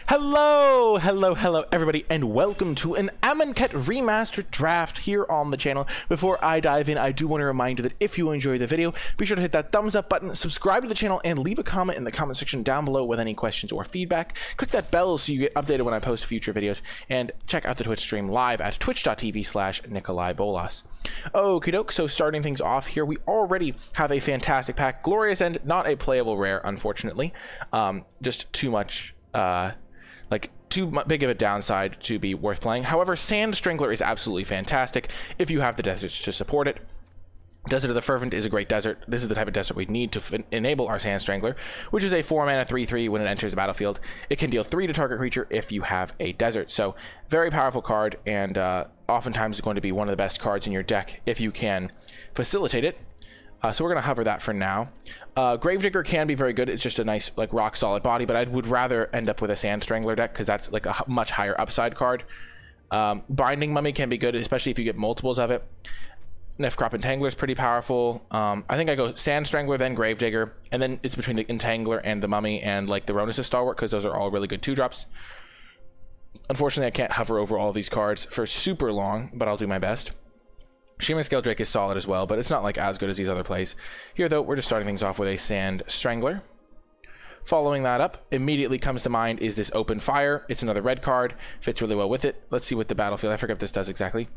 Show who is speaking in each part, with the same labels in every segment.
Speaker 1: Hello everybody, and welcome to an Amonkhet Remastered draft here on the channel. Before I dive in, I do want to remind you that if you enjoyed the video, be sure to hit that thumbs up button, subscribe to the channel, and leave a comment in the comment section down below with any questions or feedback. Click that bell so you get updated when I post future videos, and check out the Twitch stream live at twitch.tv/NicolaiBolas. Okie doke, so starting things off here, we already have a fantastic pack. Glorious End, not a playable rare, unfortunately. Just too much, too big of a downside to be worth playing. However, Sand Strangler is absolutely fantastic if you have the deserts to support it. Desert of the Fervent is a great desert. This is the type of desert we need to enable our Sand Strangler, which is a 4-mana 3/3 when it enters the battlefield. It can deal 3 to target creature if you have a desert. So, very powerful card, and oftentimes going to be one of the best cards in your deck if you can facilitate it. So we're going to hover that for now. Gravedigger can be very good. It's just a nice, rock solid body, but I would rather end up with a Sand Strangler deck because that's a much higher upside card. Binding Mummy can be good, especially if you get multiples of it. Nefcrop Entangler is pretty powerful. I think I go Sand Strangler, then Gravedigger, and then it's between the Entangler and the Mummy and the Ronus' Stalwart, because those are all really good 2-drops. Unfortunately, I can't hover over all of these cards for super long, but I'll do my best. Sheamus Skeldrake is solid as well, but it's not as good as these other plays. Here, though, we're just starting things off with a Sand Strangler. Following that up, immediately comes to mind is this Open Fire. It's another red card, fits really well with it. Let's see what the battlefield, I forget what this does exactly.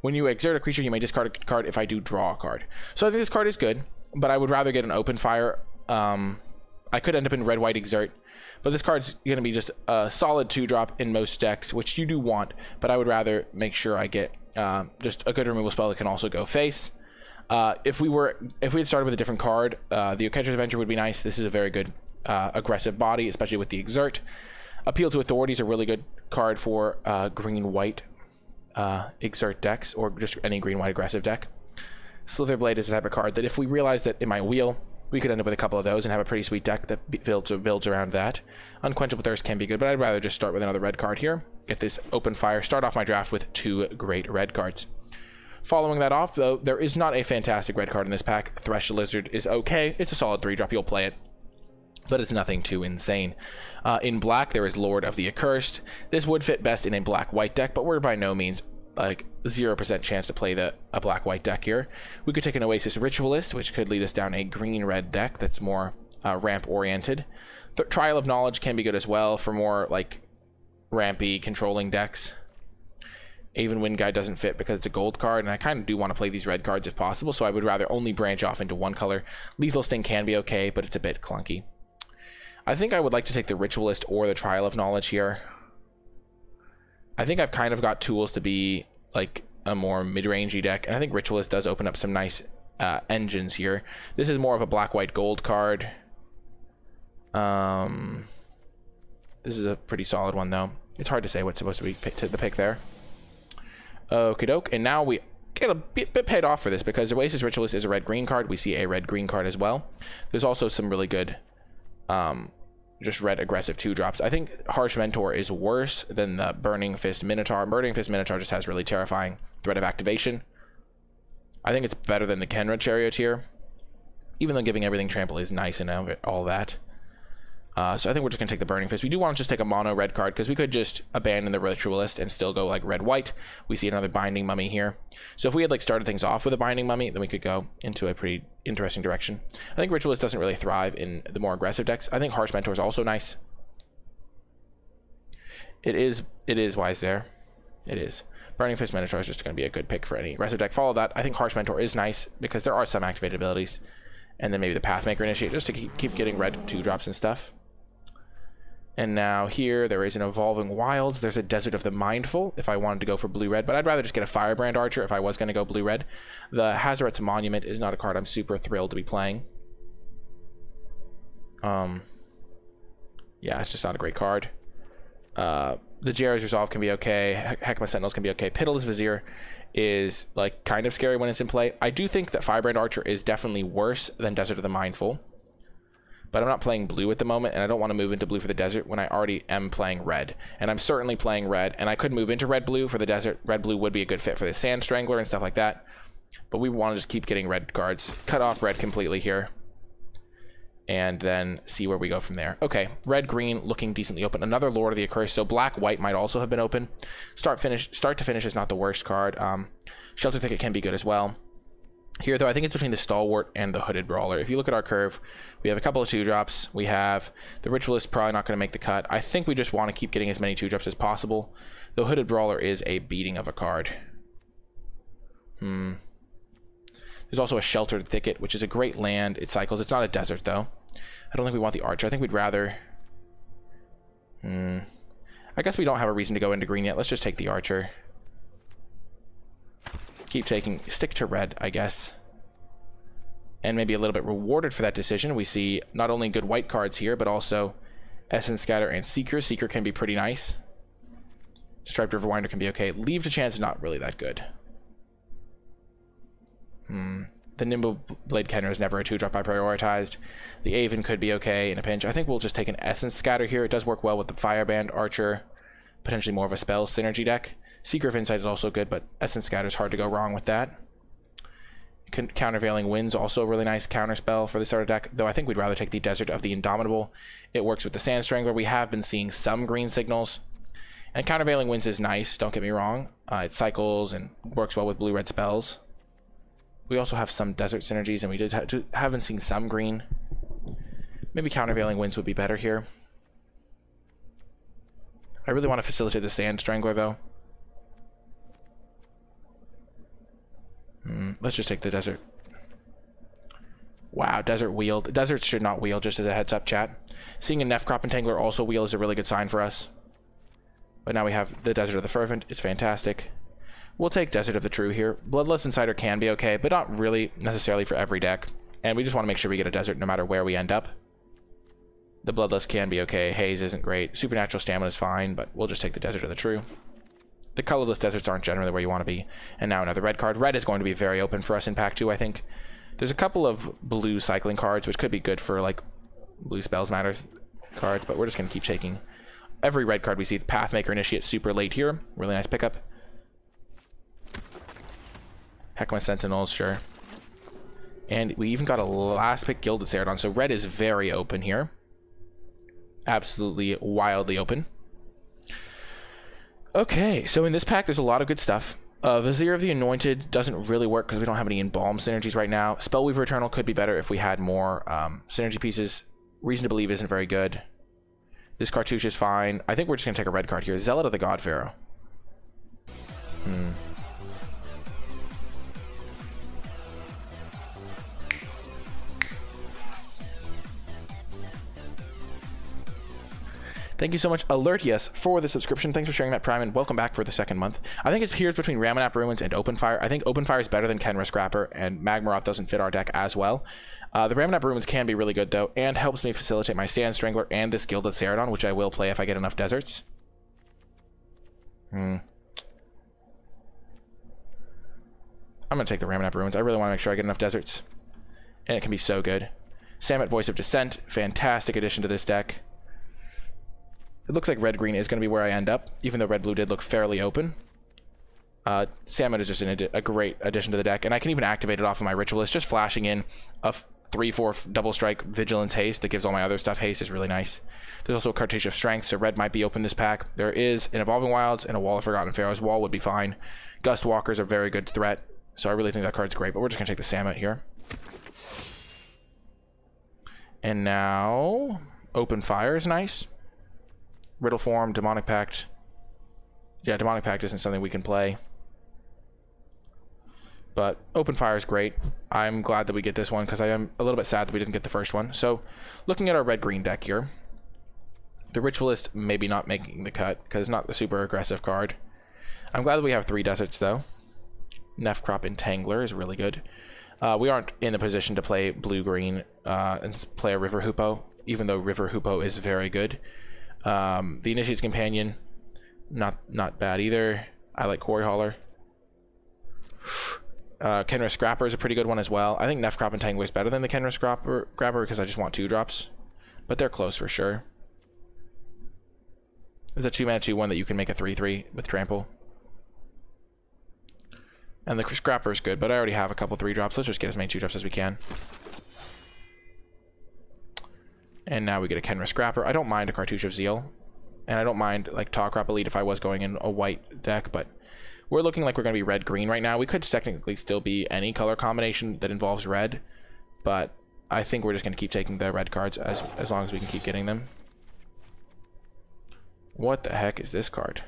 Speaker 1: When you exert a creature, you may discard a card if I do draw a card. So I think this card is good, but I would rather get an Open Fire. I could end up in red-white exert, but this card's going to be just a solid 2-drop in most decks, which you do want, but I would rather make sure I get just a good removal spell that can also go face. If we had started with a different card, the Catcher's Avenger would be nice. This is a very good aggressive body, especially with the Exert. Appeal to Authority is a really good card for green-white Exert decks, or just any green-white aggressive deck. Slitherblade is the type of card that if we realize that in my wheel, we could end up with a couple of those and have a pretty sweet deck that builds around that. Unquenchable Thirst can be good, but I'd rather just start with another red card here. Get this Open Fire, start off my draft with 2 great red cards. Following that off, though, there is not a fantastic red card in this pack. Thresh Lizard is okay. It's a solid 3-drop. You'll play it, but it's nothing too insane. In black, there is Lord of the Accursed. This would fit best in a black-white deck, but we're by no means 0% chance to play a black-white deck here. We could take an Oasis Ritualist, which could lead us down a green-red deck that's more ramp-oriented. Trial of Knowledge can be good as well for more rampy controlling decks. Even Wind Guide doesn't fit because it's a gold card, and I kind of do want to play these red cards if possible, so I would rather only branch off into one color. Lethal Sting can be okay, but it's a bit clunky. I think I would like to take the Ritualist or the Trial of Knowledge here. I think I've kind of got tools to be a more mid-rangey deck, and I think Ritualist does open up some nice engines here. This is more of a black-white gold card. This is a pretty solid one, though. It's hard to say what's supposed to be the pick there. Okie doke, and now we get a bit paid off for this because Oasis Ritualist is a red-green card. We see a red-green card as well. There's also some really good just red aggressive 2-drops. I think Harsh Mentor is worse than the Burning Fist Minotaur. Burning Fist Minotaur just has really terrifying threat of activation. I think it's better than the Kenra Charioteer, even though giving everything trample is nice and all that. So I think we're just going to take the Burning Fist. We do want to just take a mono red card because we could just abandon the Ritualist and still go red-white. We see another Binding Mummy here. So if we had started things off with a Binding Mummy, then we could go into a pretty interesting direction. I think Ritualist doesn't really thrive in the more aggressive decks. I think Harsh Mentor is also nice. It is wise there. It is. Burning Fist Minotaur is just going to be a good pick for any aggressive deck. Follow that. I think Harsh Mentor is nice because there are some activated abilities. And then maybe the Pathmaker Initiate just to keep getting red 2-drops and stuff. And now here, there is an Evolving Wilds. There's a Desert of the Mindful if I wanted to go for blue-red, but I'd rather just get a Firebrand Archer if I was going to go blue-red. The Hazoret's Monument is not a card I'm super thrilled to be playing. Yeah, it's just not a great card. The Jera's Resolve can be okay. Heckma Sentinels can be okay. Pitiless Vizier is kind of scary when it's in play. I do think that Firebrand Archer is definitely worse than Desert of the Mindful. But I'm not playing blue at the moment, and I don't want to move into blue for the desert when I already am playing red. And I'm certainly playing red, and I could move into red-blue for the desert. Red-blue would be a good fit for the Sand Strangler and stuff like that. But we want to just keep getting red cards. Cut off red completely here. and then see where we go from there. Okay, red-green looking decently open. Another Lord of the Accursed, so black-white might also have been open. Start to finish is not the worst card. Shelter Thicket can be good as well. Here, though, I think it's between the Stalwart and the Hooded Brawler. If you look at our curve, we have a couple of 2-drops. We have the Ritualist, probably not going to make the cut. I think we just want to keep getting as many 2-drops as possible. The Hooded Brawler is a beating of a card. There's also a Sheltered Thicket, which is a great land. It cycles. It's not a desert, though. I don't think we want the Archer. I think we'd rather... I guess we don't have a reason to go into green yet. Let's just take the Archer. Keep taking... Stick to red, I guess. And maybe a little bit rewarded for that decision. We see not only good white cards here, but also Essence Scatter and Seeker. Seeker can be pretty nice. Striped Riverwinder can be okay. Leave to Chance is not really that good. The Nimble Blade Kenner is never a 2-drop I prioritized. The Aven could be okay in a pinch. I think we'll just take an Essence Scatter here. It does work well with the Fireband, Archer, potentially more of a spell synergy deck. Seeker of Insight is also good, but Essence Scatter is hard to go wrong with that. Countervailing Wind's also a really nice counterspell for the starter deck, though I think we'd rather take the Desert of the Indomitable. It works with the Sand Strangler. We have been seeing some green signals. And Countervailing Winds is nice, don't get me wrong. It cycles and works well with blue-red spells. We also have some desert synergies, and we haven't seen some green. Maybe Countervailing Winds would be better here. I really want to facilitate the Sand Strangler, though. Let's just take the Desert. Wow, Desert wheeled. Deserts should not wheel, just as a heads up, chat. Seeing a Nefcrop Entangler also wheel is a really good sign for us. But now we have the Desert of the Fervent. It's fantastic. We'll take Desert of the True here. Bloodlust Insider can be okay, but not really necessarily for every deck. And we just want to make sure we get a Desert no matter where we end up. The Bloodlust can be okay. Haze isn't great. Supernatural Stamina is fine, but we'll just take the Desert of the True. The colorless deserts aren't generally where you want to be. And now another red card. Red is going to be very open for us in Pack 2, I think. There's a couple of blue cycling cards, which could be good for, like, blue spells matter cards, but we're just going to keep taking every red card we see. Pathmaker Initiate super late here. Really nice pickup. Heckma Sentinels, sure. And we even got a last pick Gilded Ceradon, so red is very open here. Absolutely wildly open. Okay, so in this pack, there's a lot of good stuff. Vizier of the Anointed doesn't really work because we don't have any Embalm synergies right now. Spellweaver Eternal could be better if we had more synergy pieces. Reason to Believe isn't very good. This Cartouche is fine. I think we're just going to take a red card here. Zealot of the God Pharaoh. Thank you so much, Alert Yes, for the subscription. Thanks for sharing that Prime, and welcome back for the second month. I think it's here between Ramunap Ruins and Open Fire. I think Open Fire is better than Kenra Scrapper, and Magmaroth doesn't fit our deck as well. The Ramunap Ruins can be really good, though, and helps me facilitate my Sand Strangler and this Gilded Ceradon, which I will play if I get enough deserts. I'm going to take the Ramunap Ruins. I really want to make sure I get enough deserts. And it can be so good. Samet Voice of Dissent, fantastic addition to this deck. It looks like red-green is going to be where I end up, even though red-blue did look fairly open. Samet is just a great addition to the deck, and I can even activate it off of my Ritualist. Just flashing in a 3/4 double strike Vigilance Haste that gives all my other stuff haste is really nice. There's also a Cartouche of Strength, so red might be open this pack. There is an Evolving Wilds and a Wall of Forgotten Pharaoh's Wall would be fine. Gust Walkers are a very good threat, so I really think that card's great, but we're just going to take the Samet here. And now, Open Fire is nice. Riddle Form, Demonic Pact. Yeah, Demonic Pact isn't something we can play. But Open Fire is great. I'm glad that we get this one because I am a little bit sad that we didn't get the first one. So, looking at our red-green deck here, the Ritualist maybe not making the cut because it's not the super aggressive card. I'm glad that we have 3 deserts, though. Nefcrop Entangler is really good. We aren't in a position to play blue-green and play a River Hoopoe, even though River Hoopoe is very good. The Initiate's Companion, not bad either. I like Quarry Hauler. Kenra Scrapper is a pretty good one as well. I think Nefcrop Entangler is better than the Kenra Scrapper because I just want 2-drops. But they're close for sure. There's a 2-mana 2/1 that you can make a 3/3 with Trample. And the Scrapper is good, but I already have a couple 3-drops. Let's just get as many 2-drops as we can. And now we get a Kenra Scrapper. I don't mind a Cartouche of Zeal. And I don't mind, like, Talkrop Elite if I was going in a white deck, but we're looking like we're going to be red-green right now. We could technically still be any color combination that involves red, but I think we're just going to keep taking the red cards as long as we can keep getting them. What the heck is this card?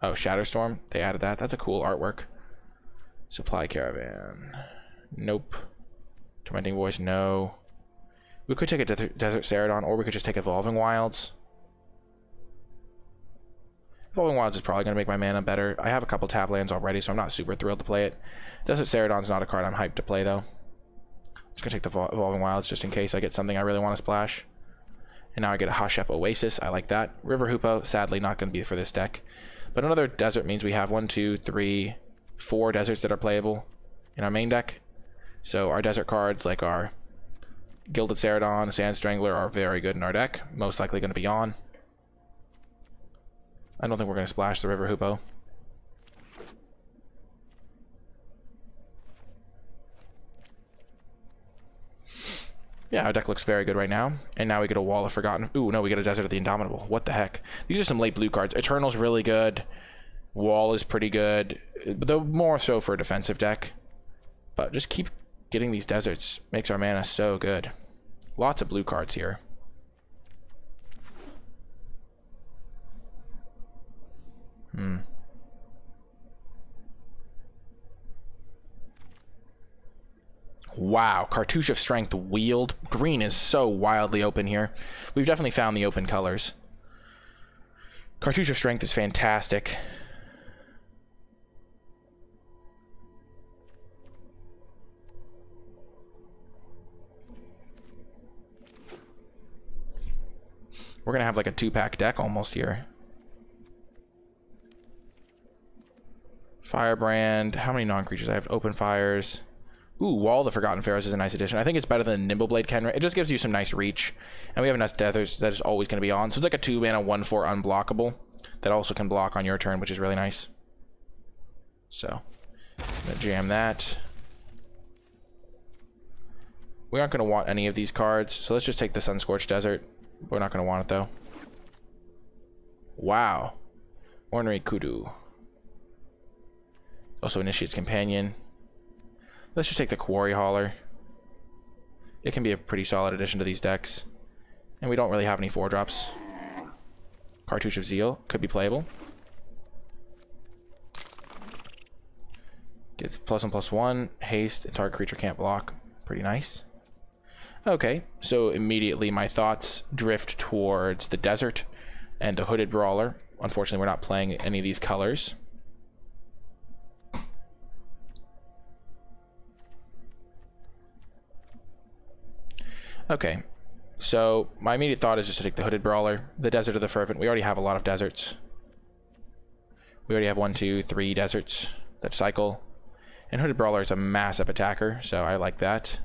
Speaker 1: Oh, Shatterstorm. They added that. That's a cool artwork. Supply Caravan. Nope. Tormenting Voice, no. We could take a Desert Ceradon, or we could just take Evolving Wilds. Evolving Wilds is probably going to make my mana better. I have a couple tap lands already, so I'm not super thrilled to play it. Desert Ceradon's not a card I'm hyped to play, though. Just going to take the Evolving Wilds just in case I get something I really want to splash. And now I get a Hashep Oasis. I like that. River Hoopoe, sadly not going to be for this deck. But another desert means we have 1, 2, 3, 4 deserts that are playable in our main deck. So our desert cards, like our Gilded Ceradon, Sand Strangler, are very good in our deck. Most likely going to be on. I don't think we're going to splash the River Hoopoe. Yeah, our deck looks very good right now. And now we get a Wall of Forgotten. Ooh, no, we get a Desert of the Indomitable. What the heck? These are some late blue cards. Eternal's really good. Wall is pretty good. Though more so for a defensive deck. But just keep getting these deserts. Makes our mana so good. Lots of blue cards here. Wow, Cartouche of Strength wheeled. Green is so wildly open here. We've definitely found the open colors. Cartouche of Strength is fantastic. We're going to have like a 2-pack deck almost here. Firebrand. How many non-creatures? I have open fires. Ooh, Wall of the Forgotten Pharaohs is a nice addition. I think it's better than Nimbleblade Kenra. It just gives you some nice reach. And we have enough deathers that is always going to be on. So it's like a 2-mana 1/4 unblockable that also can block on your turn, which is really nice. So, I'm gonna jam that. We aren't going to want any of these cards, so let's just take the Sunscorched Desert. We're not going to want it, though. Wow. Ornery Kudu. Also Initiate's Companion. Let's just take the Quarry Hauler. It can be a pretty solid addition to these decks. And we don't really have any 4-drops. Cartouche of Zeal could be playable. Gets +1/+1, haste, and target creature can't block. Pretty nice. Okay, so immediately my thoughts drift towards the Desert and the Hooded Brawler. Unfortunately, we're not playing any of these colors. Okay, so my immediate thought is just to take the Hooded Brawler, the Desert of the Fervent. We already have a lot of deserts. We already have 1, 2, 3 deserts that cycle. And Hooded Brawler is a massive attacker, so I like that.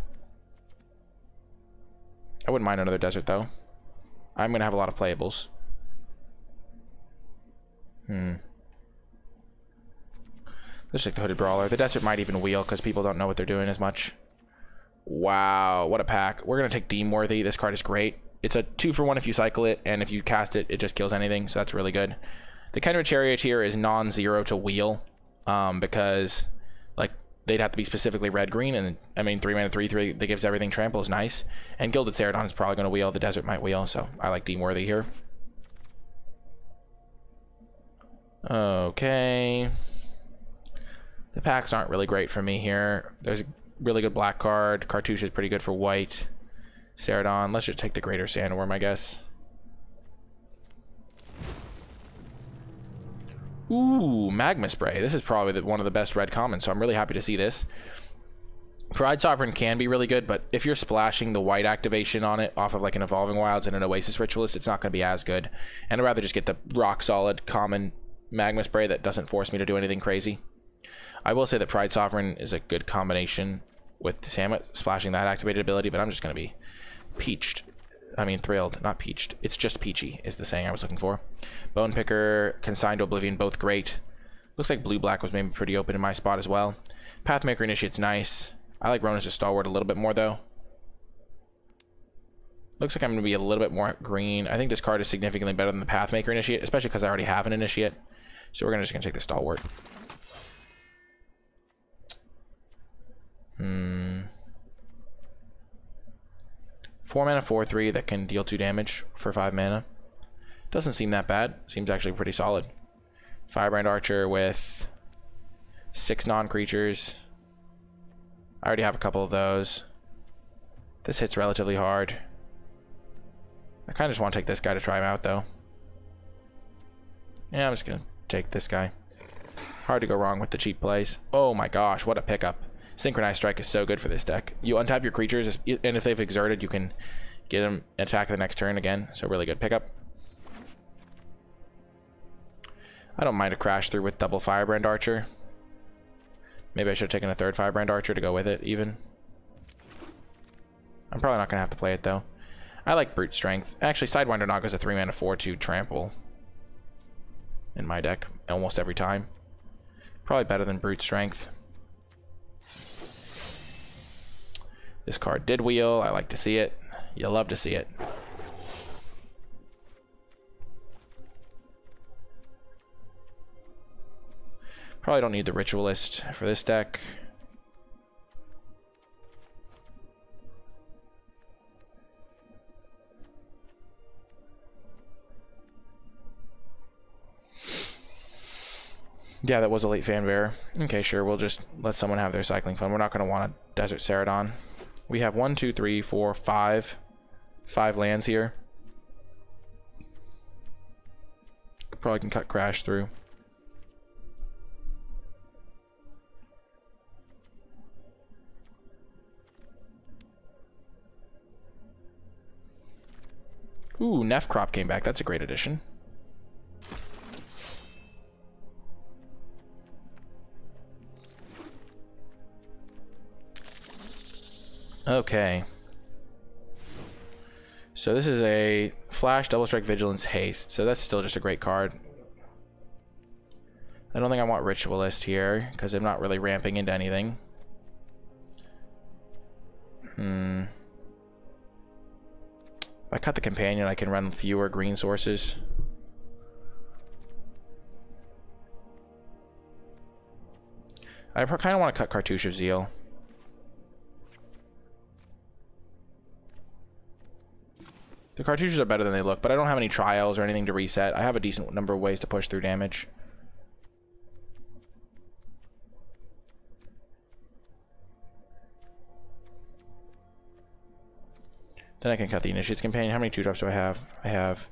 Speaker 1: I wouldn't mind another desert, though. I'm going to have a lot of playables. Let's take the Hooded Brawler. The desert might even wheel, because people don't know what they're doing as much. Wow, what a pack. We're going to take Deemworthy. This card is great. It's a 2-for-1 if you cycle it, and if you cast it, it just kills anything, so that's really good. The Kenra Charioteer is non-zero to wheel, because like they'd have to be specifically red-green, and I mean 3-mana 3/3 that gives everything trample is nice. And Gilded Ceradon is probably going to wheel. The desert might wheel, so I like Deemworthy here. Okay. The packs aren't really great for me here. There's a really good black card. Cartouche is pretty good for white. Ceradon. Let's just take the Greater Sandworm, I guess. Ooh, Magma Spray. This is probably one of the best red commons, so I'm really happy to see this. Pride Sovereign can be really good, but if you're splashing the white activation on it off of like an Evolving Wilds and an Oasis Ritualist, it's not going to be as good. And I'd rather just get the rock-solid common Magma Spray that doesn't force me to do anything crazy. I will say that Pride Sovereign is a good combination with Samet splashing that activated ability, but I'm just going to be peached. I mean, thrilled, not peached. It's just peachy, is the saying I was looking for. Bone Picker, Consigned to Oblivion, both great. Looks like Blue-Black was maybe pretty open in my spot as well. Pathmaker Initiate's nice. I like Ronus' Stalwart a little bit more, though. Looks like I'm going to be a little bit more green. I think this card is significantly better than the Pathmaker Initiate, especially because I already have an Initiate. So we're just going to take the Stalwart. 4 mana, 4/3 that can deal 2 damage for 5 mana. Doesn't seem that bad. Seems actually pretty solid. Firebrand Archer with 6 non-creatures. I already have a couple of those. This hits relatively hard. I kind of just want to take this guy to try him out, though. Yeah, I'm just going to take this guy. Hard to go wrong with the cheap plays. Oh my gosh, what a pickup. Synchronized Strike is so good for this deck. You untap your creatures, and if they've exerted, you can get them attack the next turn again. So really good pickup. I don't mind a crash through with double Firebrand Archer. Maybe I should have taken a 3rd Firebrand Archer to go with it, even. I'm probably not going to have to play it, though. I like Brute Strength. Actually, Sidewinder Naga is a 3 mana 4/2 trample in my deck almost every time. Probably better than Brute Strength. This card did wheel. I like to see it. You love to see it. Probably don't need the Ritualist for this deck. Yeah, that was a late Fanbearer. Okay, sure. We'll just let someone have their cycling fun. We're not going to want a Desert Ceradon. We have 1, 2, 3, 4, 5 lands here. Probably can cut Crash through. Ooh, Nefcrop came back. That's a great addition. Okay. So this is a Flash, Double Strike, Vigilance, Haste. So that's still just a great card. I don't think I want Ritualist here, because I'm not really ramping into anything. If I cut the Companion, I can run fewer green sources. I kind of want to cut Cartouche of Zeal. The cartouches are better than they look, but I don't have any trials or anything to reset. I have a decent number of ways to push through damage. Then I can cut the Initiate's Companion. How many 2-drops do I have? I have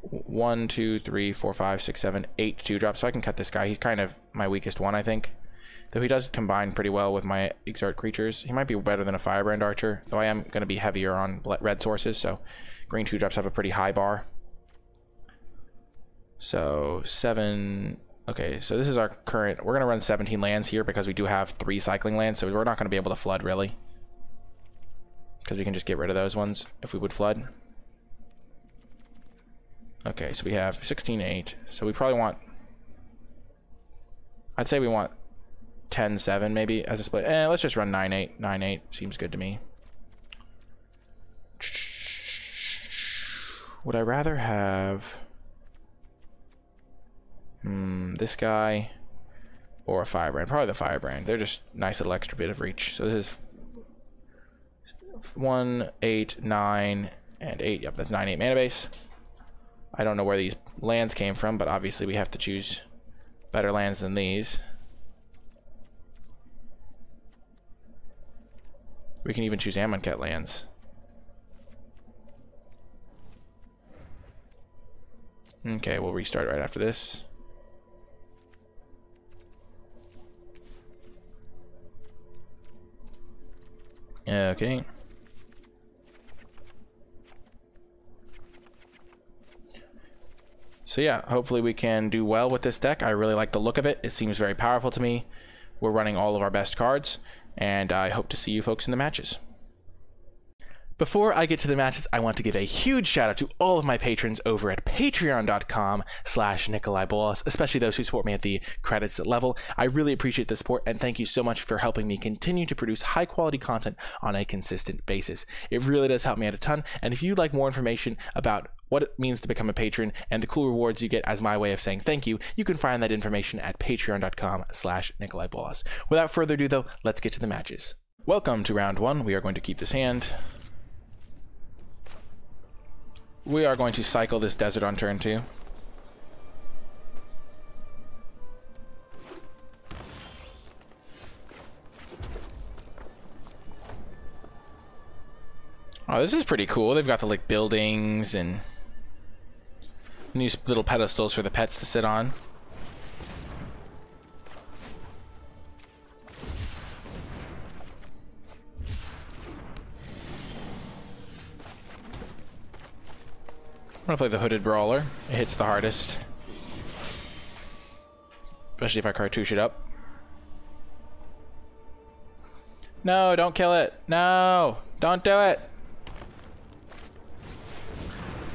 Speaker 1: 1, 2, 3, 4, 5, 6, 7, 8 2-drops. So I can cut this guy. He's kind of my weakest one, I think. Though he does combine pretty well with my Exert creatures. He might be better than a Firebrand Archer, though I am going to be heavier on red sources, so green 2-drops have a pretty high bar. So 7... Okay, so this is our current... We're going to run 17 lands here because we do have 3 cycling lands, so we're not going to be able to flood, really. Because we can just get rid of those ones if we would flood. Okay, so we have 16-8. So we probably want... I'd say we want 10-7 maybe as a split. Let's just run 9-8. 9-8 seems good to me. Would I rather have this guy or a Firebrand? Probably the Firebrand. They're just nice little extra bit of reach. So this is 1, 8, 9, and 8. Yep, that's 9-8 mana base. I don't know where these lands came from, but obviously we have to choose better lands than these. We can even choose Amonkhet lands. Okay, we'll restart right after this. Okay. So yeah, hopefully we can do well with this deck. I really like the look of it. It seems very powerful to me. We're running all of our best cards, and I hope to see you folks in the matches. Before I get to the matches, I want to give a huge shout out to all of my patrons over at patreon.com/NicolaiBolas, especially those who support me at the credits level. I really appreciate the support, and thank you so much for helping me continue to produce high quality content on a consistent basis. It really does help me out a ton, and if you'd like more information about what it means to become a patron and the cool rewards you get as my way of saying thank you, you can find that information at patreon.com/NicolaiBolas. Without further ado though, let's get to the matches. Welcome to round one. We are going to keep this hand. We are going to cycle this desert on turn 2. Oh, this is pretty cool. They've got the like buildings and new little pedestals for the pets to sit on. I'm gonna play the Hooded Brawler. It hits the hardest. Especially if I cartouche it up. No, don't kill it. No, don't do it.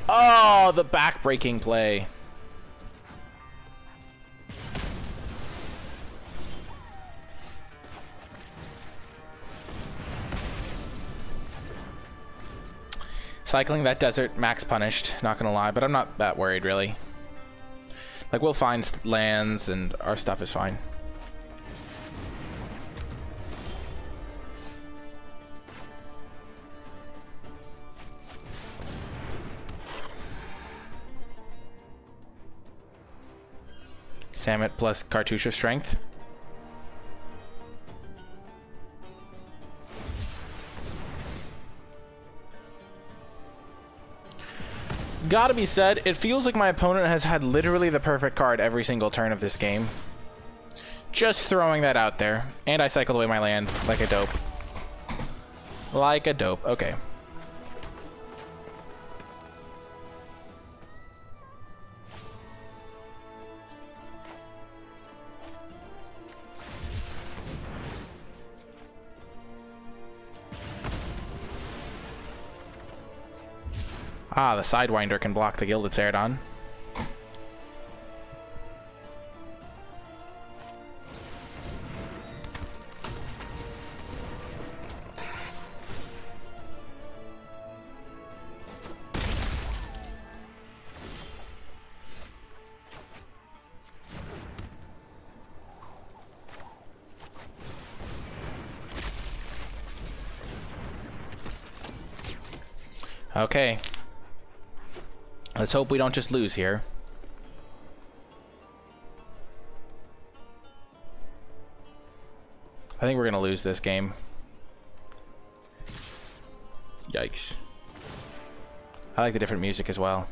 Speaker 1: Oh, the back-breaking play. Cycling that desert, max punished, not gonna lie, but I'm not that worried, really. Like, we'll find lands, and our stuff is fine. Samet plus Cartouche of Strength. Gotta be said, it feels like my opponent has had literally the perfect card every single turn of this game. Just throwing that out there. And I cycled away my land like a dope. Like a dope. Okay. Ah, the Sidewinder can block the Gilded Ceradon. Okay. Let's hope we don't just lose here. I think we're gonna lose this game. Yikes. I like the different music as well.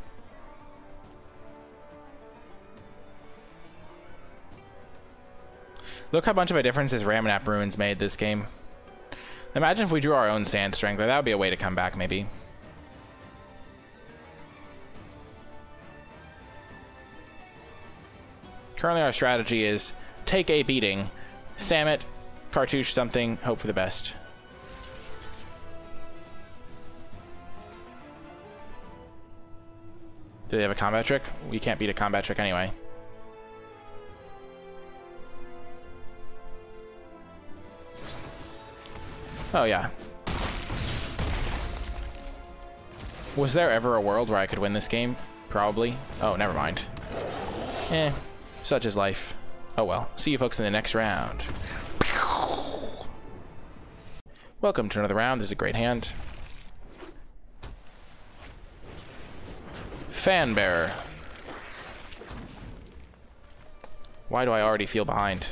Speaker 1: Look how much of a difference his Ramanap Ruins made this game. Imagine if we drew our own Sand Strength. That would be a way to come back, maybe. Currently our strategy is take a beating, Samet, cartouche something, hope for the best. Do they have a combat trick? We can't beat a combat trick anyway. Oh yeah. Was there ever a world where I could win this game? Probably. Oh, never mind. Eh. Such is life. Oh well. See you folks in the next round. Welcome to another round. This is a great hand. Fanbearer. Why do I already feel behind?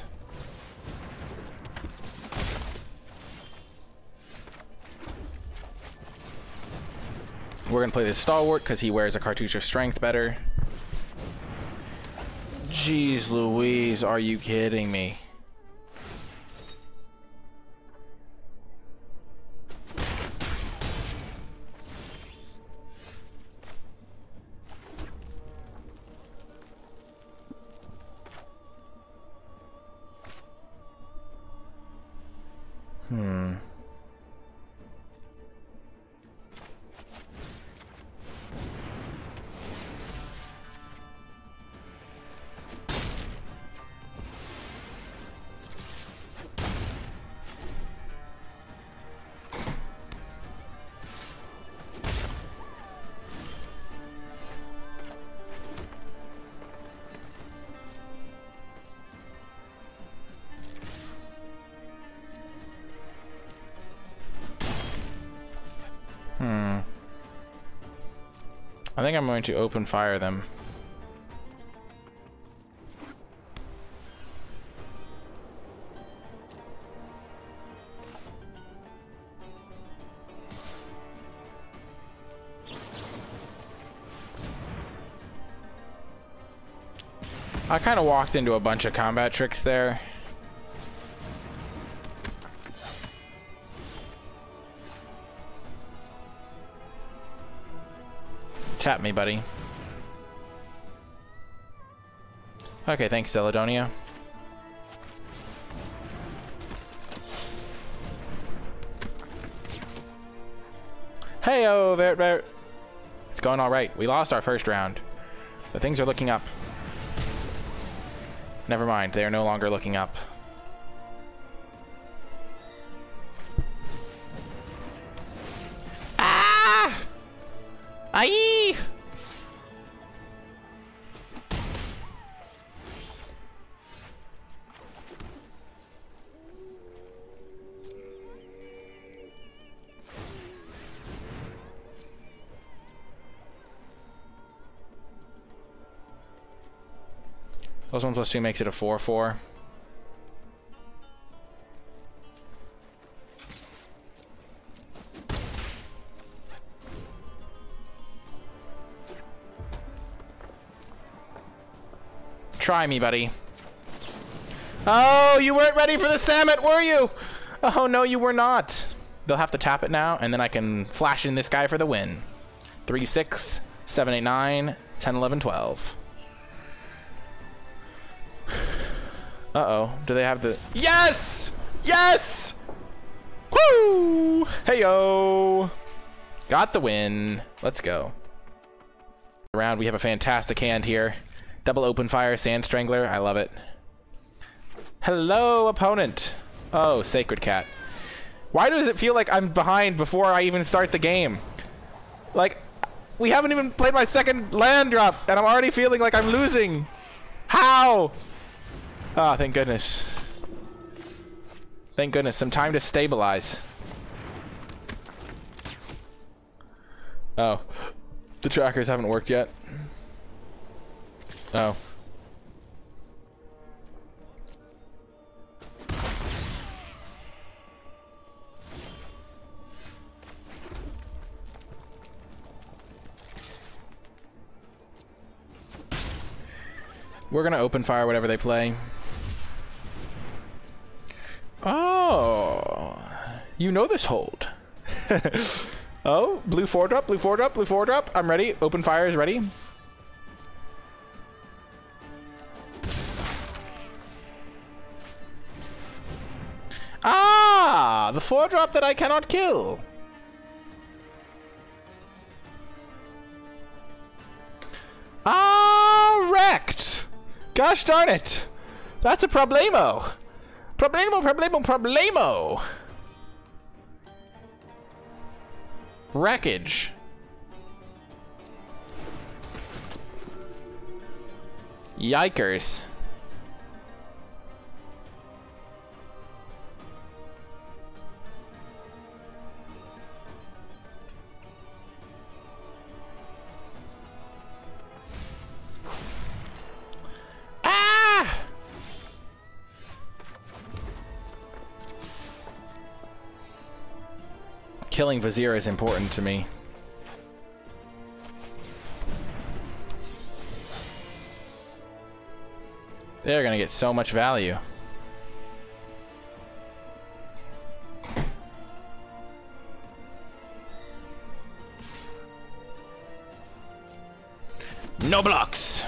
Speaker 1: We're gonna play this Stalwart because he wears a Cartouche of Strength better. Jeez Louise, are you kidding me? I think I'm going to open fire them. I kind of walked into a bunch of combat tricks there. Tap me, buddy. Okay, thanks, Celadonia. Hey-oh, Vert. It's going all right. We lost our first round, but things are looking up. Never mind, they are no longer looking up. Ah! Aye! Plus 1 plus 2 makes it a 4-4. Try me, buddy. Oh, you weren't ready for the Samet, were you? Oh, no, you were not. They'll have to tap it now, and then I can flash in this guy for the win. 3, 6, 7, 8, 9, 10, 11, 12. Uh-oh. Do they have the... Yes! Yes! Woo! Hey-yo! Got the win. Let's go. Around, we have a fantastic hand here. Double open fire, Sand Strangler. I love it. Hello, opponent. Oh, Sacred Cat. Why does it feel like I'm behind before I even start the game? Like, we haven't even played my second land drop, and I'm already feeling like I'm losing. How? Ah, oh, thank goodness. Thank goodness. Some time to stabilize. Oh. The trackers haven't worked yet. Oh. We're gonna open fire whatever they play. Oh, you know this hold. Oh, blue 4-drop, blue 4-drop, blue 4-drop. I'm ready. Open fire is ready. Ah, the 4-drop that I cannot kill. Ah, wrecked. Gosh darn it. That's a problemo. Problemo. Wreckage. Yikers. Killing Vizier is important to me. They're gonna get so much value. No blocks.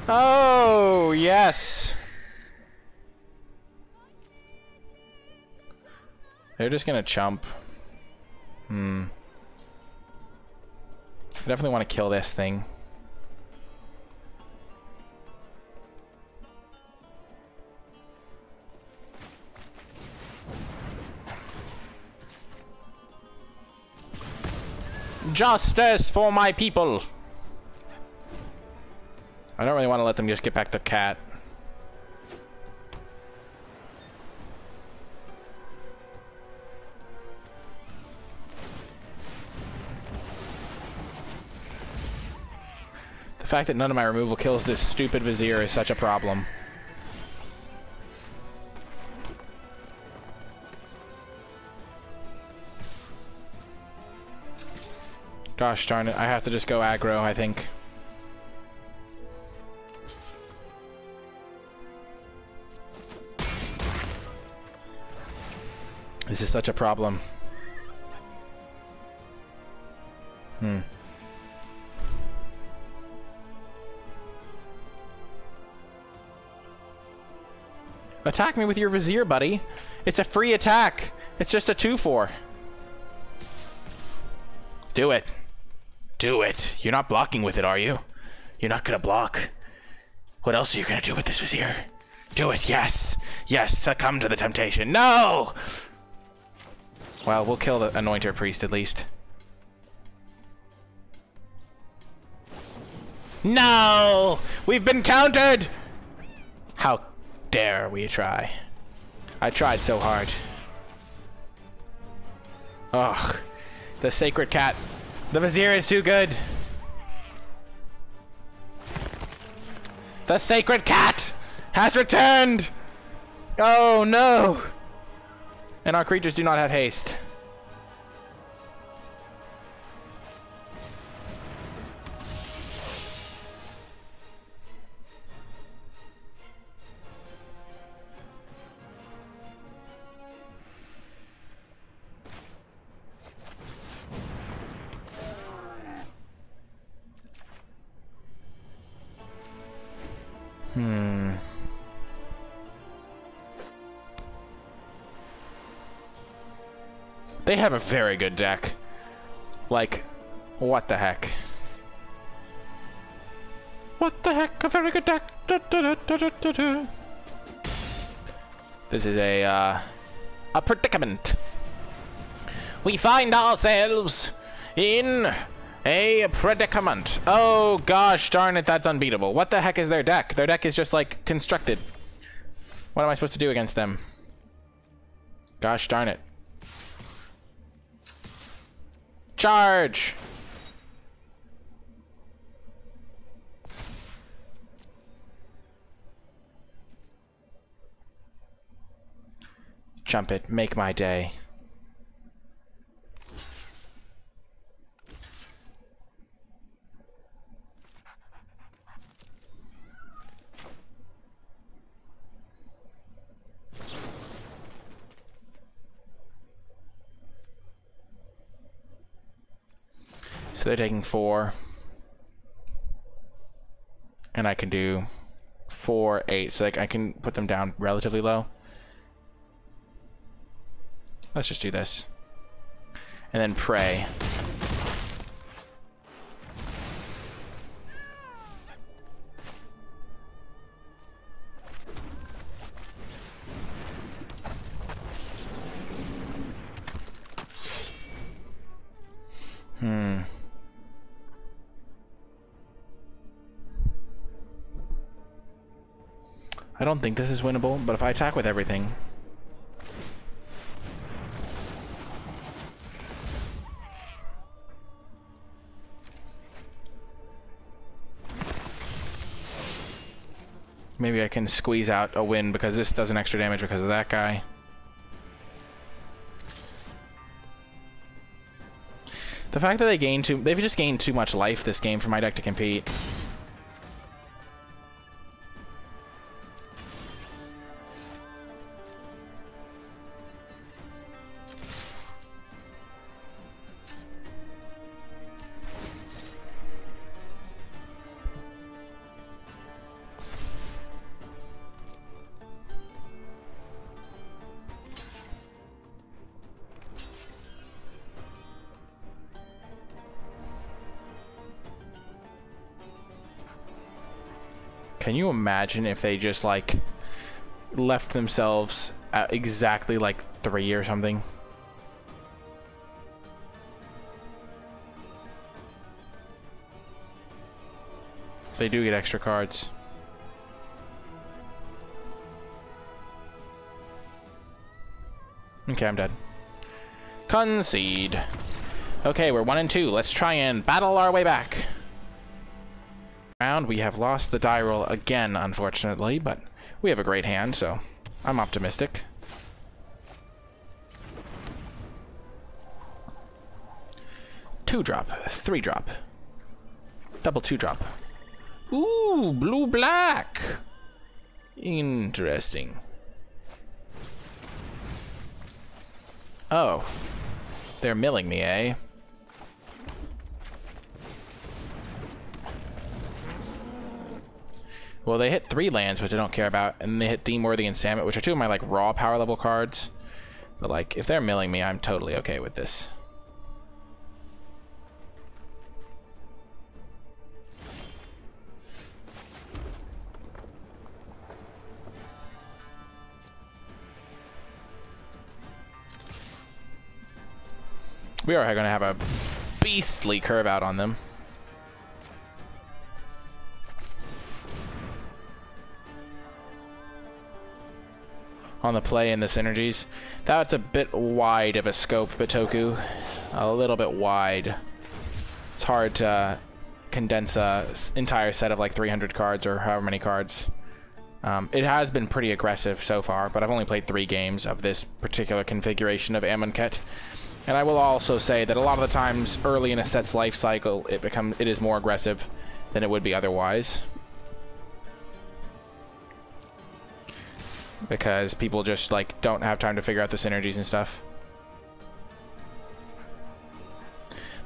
Speaker 1: Oh, yes. They're just gonna chump. I definitely want to kill this thing. Justice for my people. I don't really want to let them just get back the cat. The fact that none of my removal kills this stupid Vizier is such a problem. Gosh darn it, I have to just go aggro, I think. This is such a problem. Attack me with your Vizier, buddy. It's a free attack. It's just a 2/4. Do it. Do it. You're not blocking with it, are you? You're not gonna block. What else are you gonna do with this Vizier? Do it, yes! Yes, succumb to the temptation. No! Well, we'll kill the Anointer Priest at least. No! We've been countered! How dare we try? I tried so hard. Ugh. The Sacred Cat. The Vizier is too good. The Sacred Cat has returned! Oh no! And our creatures do not have haste. They have a very good deck. Like, what the heck? What the heck? A very good deck. This is a predicament. We find ourselves in a predicament. Oh gosh darn it, that's unbeatable. What the heck is their deck? Their deck is just like constructed. What am I supposed to do against them? Gosh darn it. Charge! Jump it, make my day. So they're taking 4. And I can do 4, 8. So like I can put them down relatively low. Let's just do this. And then pray. I don't think this is winnable, but if I attack with everything... maybe I can squeeze out a win because this does an extra damage because of that guy. The fact that they've just gained too much life this game for my deck to compete. Can you imagine if they just like left themselves at exactly like 3 or something? They do get extra cards. Okay, I'm dead. Concede. Okay, we're 1 and 2. Let's try and battle our way back. round. We have lost the die roll again, unfortunately, but we have a great hand, so I'm optimistic. Two drop, three drop, double two drop. Ooh, blue black. Interesting. Oh, they're milling me, eh? Well, they hit 3 lands, which I don't care about, and they hit Deemworthy and Samet, which are 2 of my like raw power level cards. But like, if they're milling me, I'm totally okay with this. We are going to have a beastly curve out on them. On the play and the synergies. That's a bit wide of a scope, Bitoku. A little bit wide. It's hard to condense a entire set of like 300 cards or however many cards. It has been pretty aggressive so far, but I've only played 3 games of this particular configuration of Amonkhet. And I will also say that a lot of the times early in a set's life cycle, it is more aggressive than it would be otherwise. Because people just like don't have time to figure out the synergies and stuff.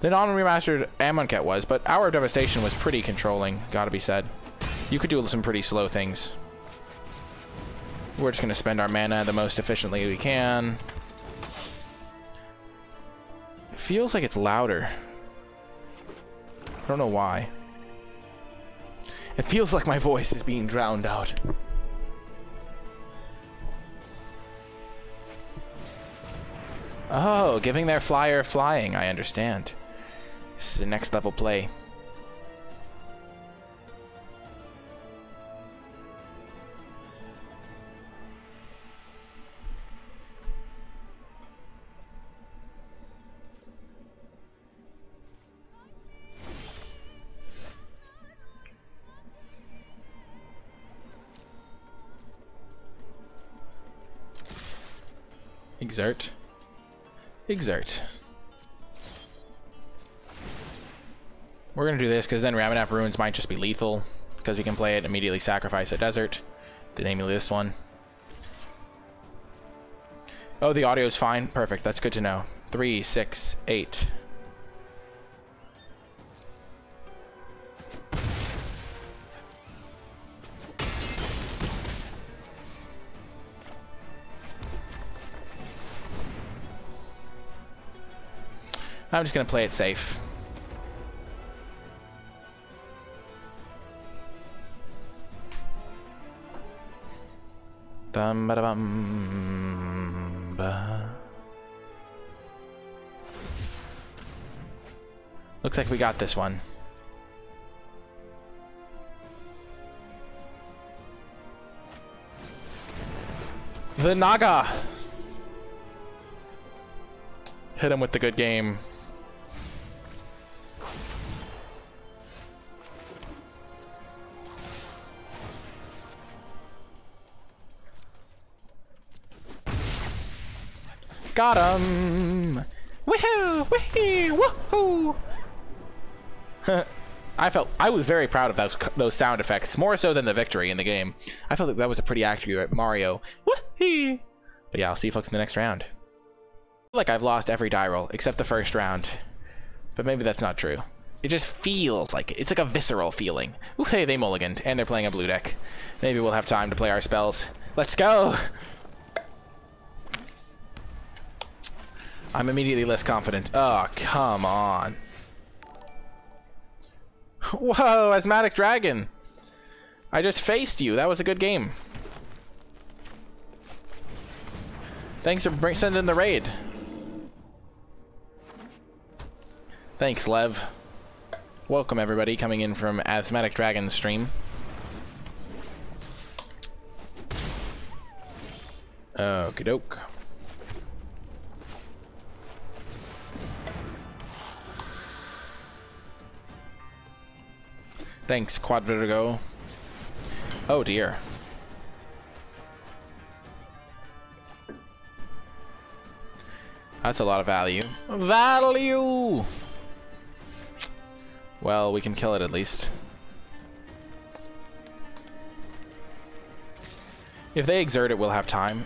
Speaker 1: The non-remastered Amonkhet was, but Hour of Devastation was pretty controlling, gotta be said. You could do some pretty slow things. We're just gonna spend our mana the most efficiently we can. It feels like it's louder. I don't know why. It feels like my voice is being drowned out. Oh, giving their flyer flying, I understand. This is the next level play. Exert. Exert. We're gonna do this because then Ramanap Ruins might just be lethal because we can play it, immediately sacrifice a desert. Namely this one. Oh, the audio's fine. Perfect. That's good to know. 3, 6, 8. I'm just gonna play it safe. Bum ba da bum ba. Looks like we got this one. The Naga. Hit him with the good game. Got him! Woohoo! Woohoo! Woohoo! I was very proud of those sound effects, more so than the victory in the game. I felt like that was a pretty accurate Mario. Woohoo! But yeah, I'll see you folks in the next round. I feel like I've lost every die roll except the first round, but maybe that's not true. It just feels like it's like a visceral feeling. Ooh, hey, they mulliganed, and they're playing a blue deck. Maybe we'll have time to play our spells. Let's go! I'm immediately less confident. Oh, come on. Whoa, Asthmatic Dragon. I just faced you. That was a good game. Thanks for sending the raid. Thanks, Lev. Welcome, everybody, coming in from Asthmatic Dragon's stream. Okie doke. Thanks, Quad Vertigo. Oh dear. That's a lot of value. Value! Well, we can kill it at least. If they exert it, we'll have time.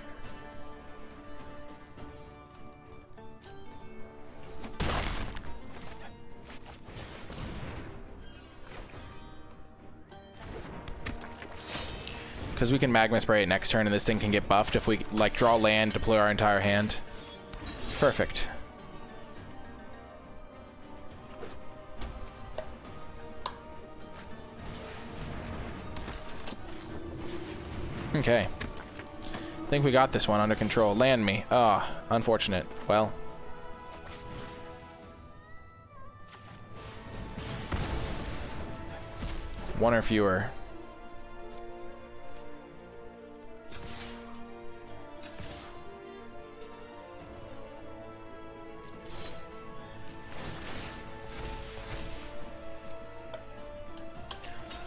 Speaker 1: Because we can magma spray it next turn and this thing can get buffed if we like draw land, deploy our entire hand. Perfect. Okay. I think we got this one under control. Land me. Ah, oh, unfortunate. Well. One or fewer.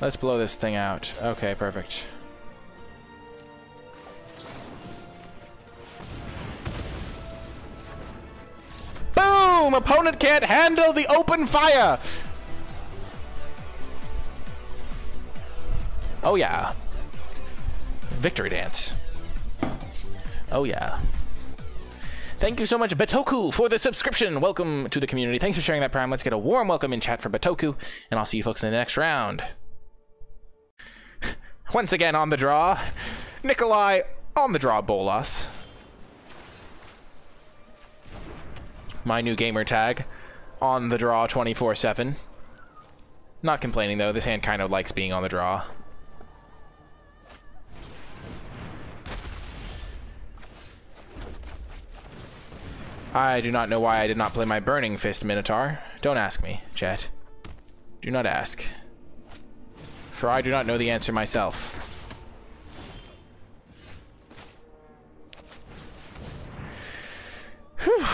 Speaker 1: Let's blow this thing out. Okay, perfect. Boom! Opponent can't handle the open fire! Oh yeah. Victory dance. Oh yeah. Thank you so much, Betoku, for the subscription. Welcome to the community. Thanks for sharing that, Prime. Let's get a warm welcome in chat for Betoku, and I'll see you folks in the next round. Once again on the draw, Nikolai on the draw Bolas. My new gamer tag, on the draw 24/7. Not complaining though, this hand kind of likes being on the draw. I do not know why I did not play my Burning Fist Minotaur. Don't ask me, chat. Do not ask. For I do not know the answer myself. Whew.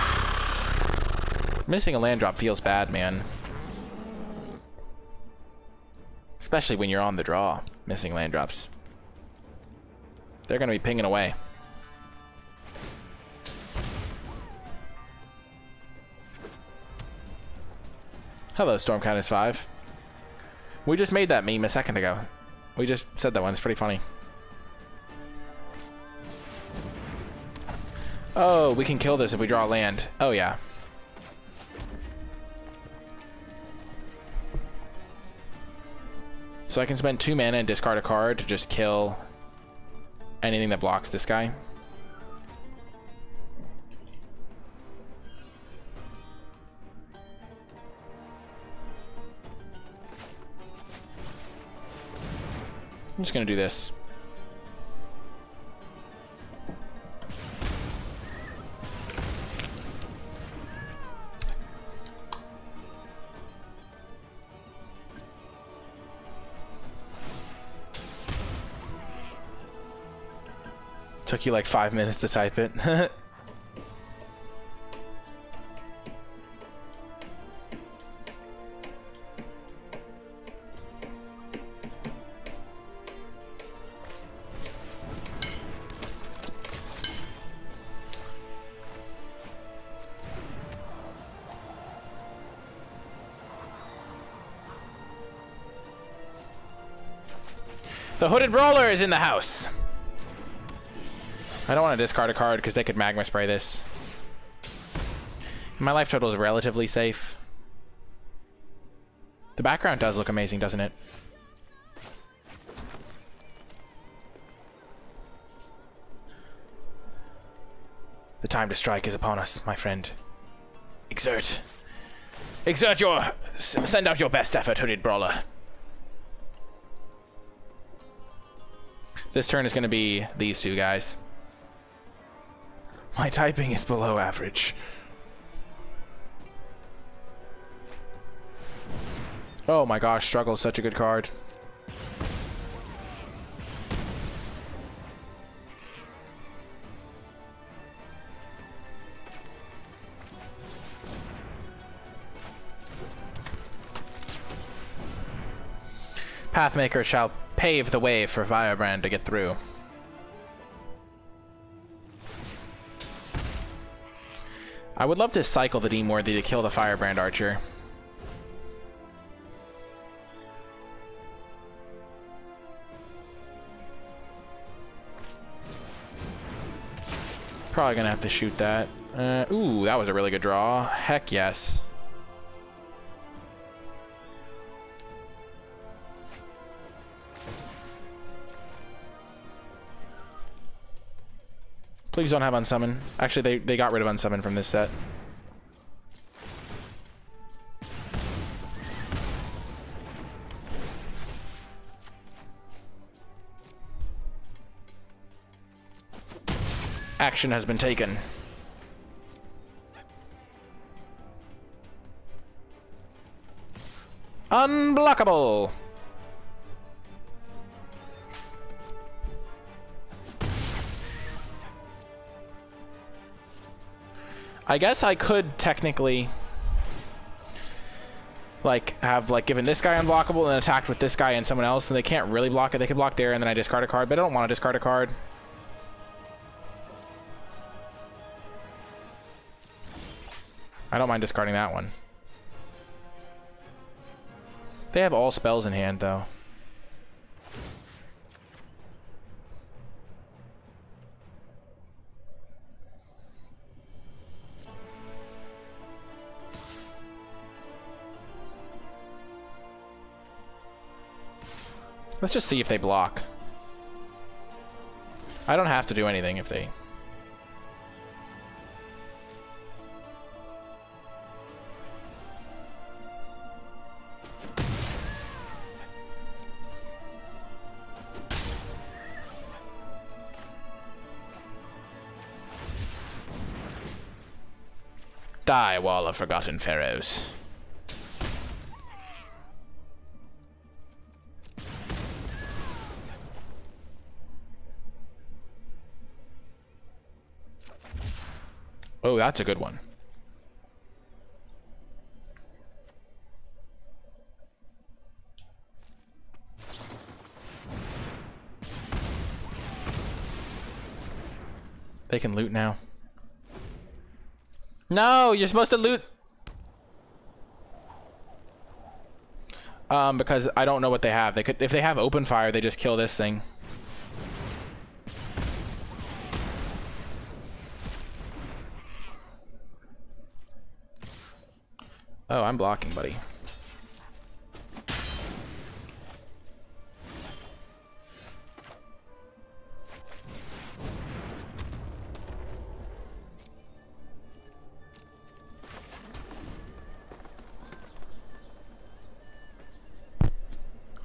Speaker 1: Missing a land drop feels bad, man. Especially when you're on the draw, missing land drops. They're gonna be pinging away. Hello, Stormcountess 5. We just made that meme a second ago. We just said that one. It's pretty funny. Oh, we can kill this if we draw land. Oh, yeah. So I can spend 2 mana and discard a card to just kill anything that blocks this guy. I'm just gonna do this. Took you like 5 minutes to type it. The Hooded Brawler is in the house. I don't want to discard a card because they could magma spray this. My life total is relatively safe. The background does look amazing, doesn't it? The time to strike is upon us, my friend. Exert. Exert your... Send out your best effort, Hooded Brawler. This turn is going to be these two guys. My typing is below average. Oh my gosh, Struggle is such a good card. Pathmaker shall pave the way for Firebrand to get through. I would love to cycle the Deemworthy to kill the Firebrand Archer. Probably gonna have to shoot that. Ooh, that was a really good draw. Heck yes. Please don't have Unsummon. Actually, they got rid of Unsummon from this set. Action has been taken. Unblockable! I guess I could technically like have like given this guy unblockable and attacked with this guy and someone else, and they can't really block it. They can block there and then I discard a card, but I don't want to discard a card. I don't mind discarding that one. They have all spells in hand though. Let's just see if they block. I don't have to do anything if they... Die, Wall of Forgotten Pharaohs. Oh, that's a good one. They can loot now. No, you're supposed to loot. Because I don't know what they have. They could, if they have open fire, they just kill this thing. Oh, I'm blocking, buddy.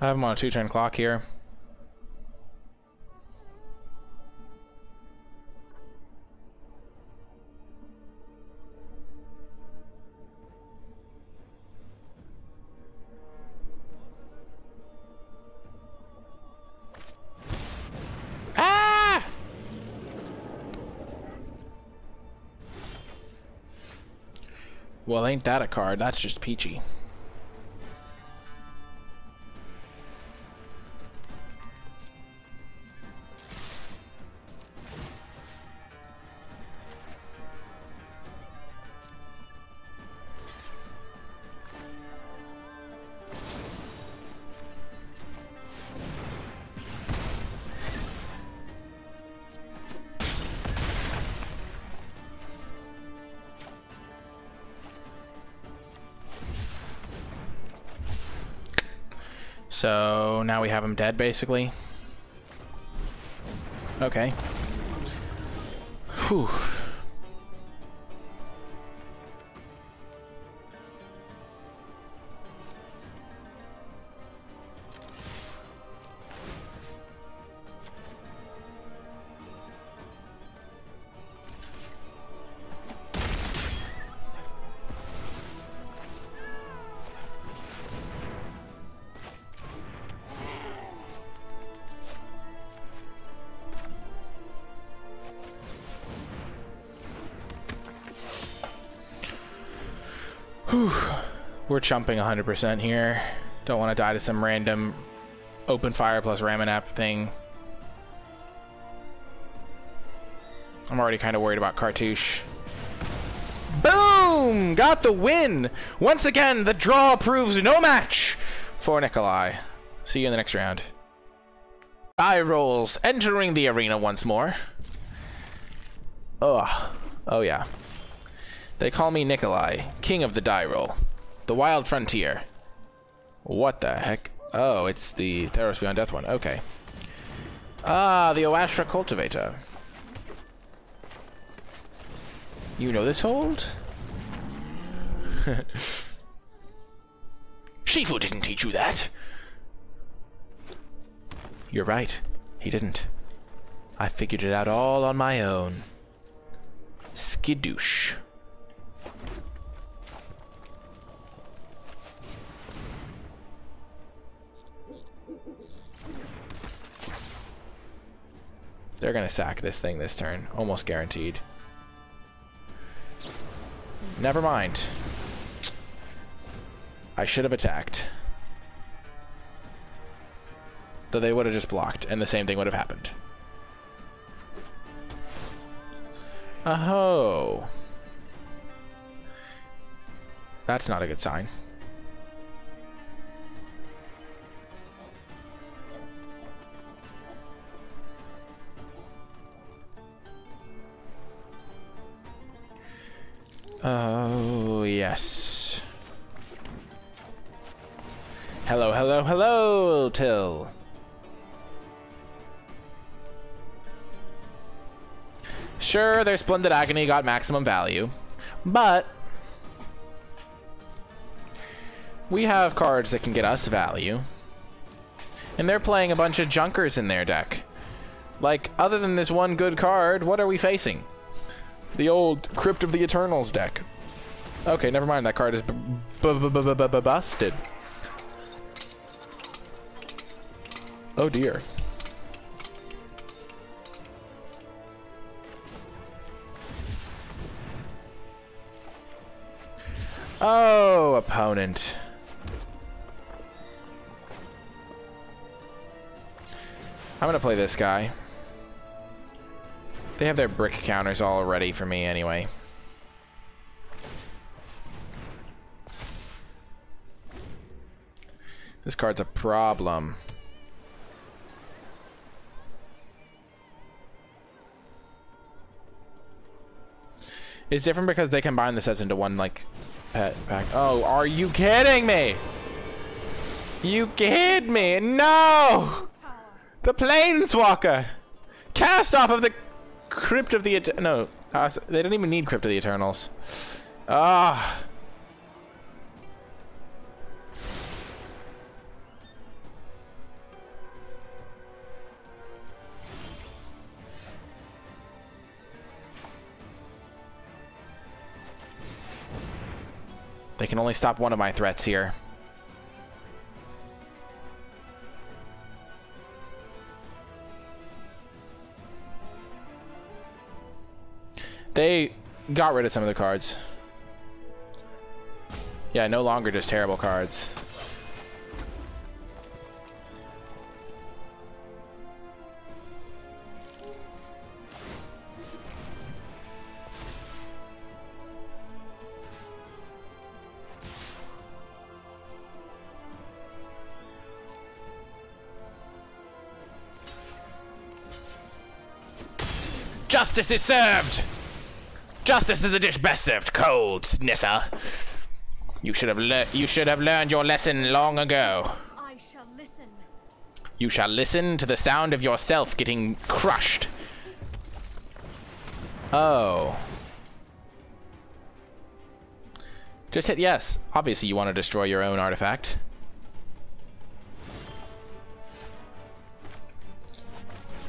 Speaker 1: I have him on a 2-turn clock here. Ah! Well, ain't that a card? That's just peachy. So now we have him dead, basically. Okay. Whew. Whew. We're chumping 100% here. Don't want to die to some random open fire plus Ramanap thing. I'm already kind of worried about Cartouche. Boom! Got the win! Once again, the draw proves no match for Nicolai. See you in the next round. Die rolls entering the arena once more. Ugh. Oh yeah. They call me Nicolai, king of the die roll. The wild frontier. What the heck? Oh, it's the Theros Beyond Death one. Okay. Ah, the Oashra Cultivator. You know this hold? Shifu didn't teach you that. You're right. He didn't. I figured it out all on my own. Skidoosh. They're gonna sack this thing this turn. Almost guaranteed. Never mind. I should have attacked. Though they would have just blocked, and the same thing would have happened. Oh. That's not a good sign. Oh, yes. Hello, hello, hello, Till. Sure, their Splendid Agony got maximum value, but we have cards that can get us value. And they're playing a bunch of junkers in their deck. Like, other than this one good card, what are we facing? The old Crypt of the Eternals deck. Okay, never mind. That card is busted. Oh dear. Oh, opponent. I'm gonna play this guy. They have their brick counters all ready for me anyway. This card's a problem. It's different because they combine the sets into one, like, pet pack. Oh, are you kidding me? You kidding me? No! The Planeswalker! Cast off of the Crypt of the no, they don't even need Crypt of the Eternals. Ah. They can only stop one of my threats here. They got rid of some of the cards. Yeah, no longer just terrible cards. Justice is served! Justice is a dish best served cold, Nissa. You should have learned your lesson long ago.
Speaker 2: I shall listen.
Speaker 1: You shall listen to the sound of yourself getting crushed. Oh. Just hit yes. Obviously you want to destroy your own artifact.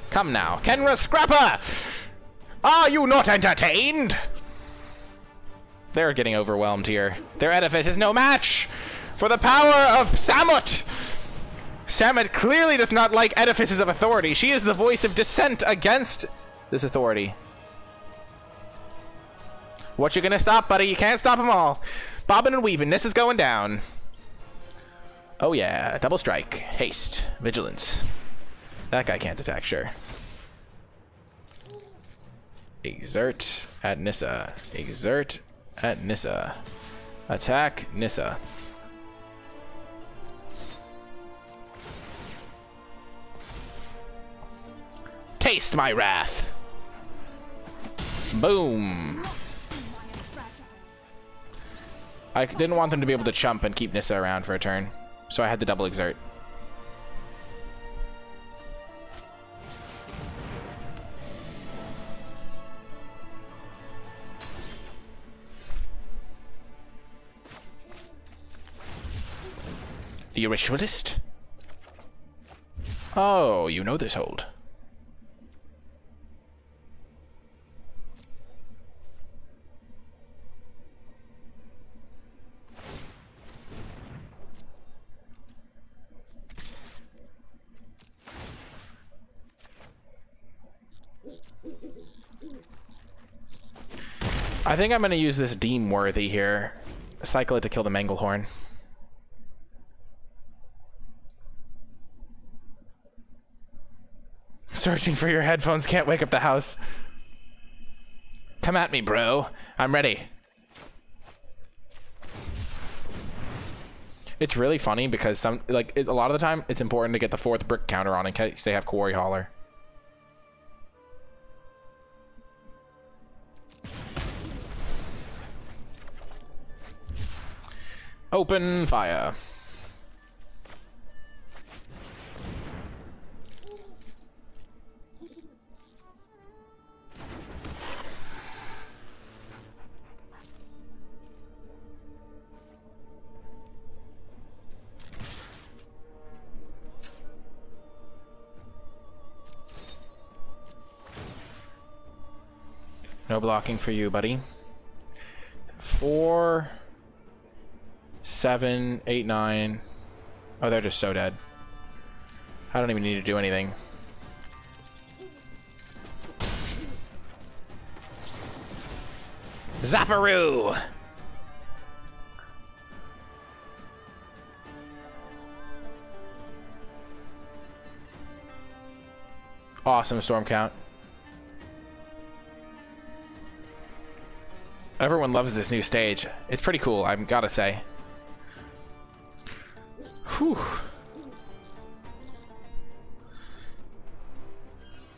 Speaker 1: Come now, Kenra Scrapper! Are you not entertained? They're getting overwhelmed here. Their edifice is no match for the power of Samut! Samut clearly does not like edifices of authority. She is the voice of dissent against this authority. What you gonna stop, buddy? You can't stop them all. Bobbing and weaving, this is going down. Oh yeah, double strike, haste, vigilance. That guy can't attack, sure. Exert at Nissa. Exert at Nissa. Attack Nissa. Taste my wrath. Boom. I didn't want them to be able to chump and keep Nissa around for a turn, so I had the double exert. The Ritualist? Oh, you know this hold. I think I'm going to use this Deem Worthy here. Cycle it to kill the Manglehorn. Searching for your headphones, can't wake up the house. Come at me, bro. I'm ready. It's really funny because a lot of the time it's important to get the 4th brick counter on in case they have Quarry Hauler. Open fire. No blocking for you, buddy. 4, 7, 8, 9. Oh, they're just so dead. I don't even need to do anything. Zapparoo! Awesome storm count. Everyone loves this new stage. It's pretty cool, I've gotta say. Whew.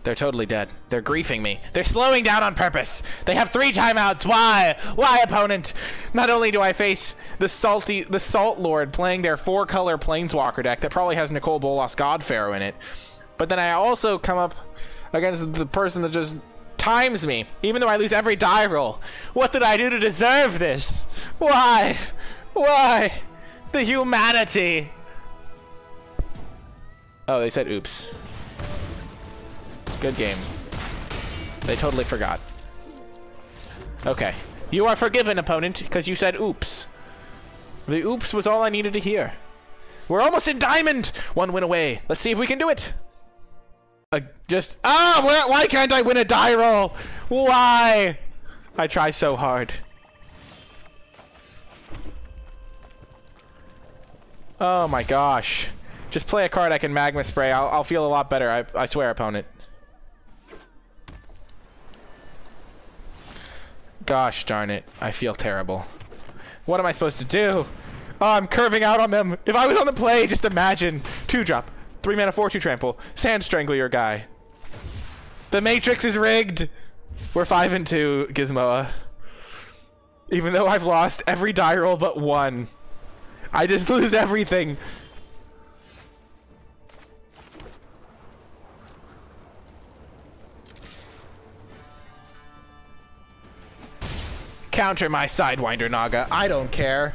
Speaker 1: They're totally dead. They're griefing me. They're slowing down on purpose. They have 3 timeouts. Why? Why, opponent? Not only do I face the Salt Lord playing their 4-color Planeswalker deck that probably has NicolaiBolas God Pharaoh in it, but then I also come up against the person that just times me, even though I lose every die roll. What did I do to deserve this? Why? Why? The humanity. Oh, they said oops. Good game. They totally forgot. Okay. You are forgiven, opponent, because you said oops. The oops was all I needed to hear. We're almost in diamond! 1 win away. Let's see if we can do it. Why can't I win a die roll? Why? I try so hard. Oh my gosh. Just play a card I can Magma Spray. I'll feel a lot better. I swear, opponent. Gosh darn it. I feel terrible. What am I supposed to do? Oh, I'm curving out on them. If I was on the play, just imagine. 2-drop. 3 mana 4/2 trample. Sand Strangler your guy. The Matrix is rigged. We're 5-2, Gizmoa. Even though I've lost every die roll but 1. I just lose everything. Counter my Sidewinder Naga. I don't care.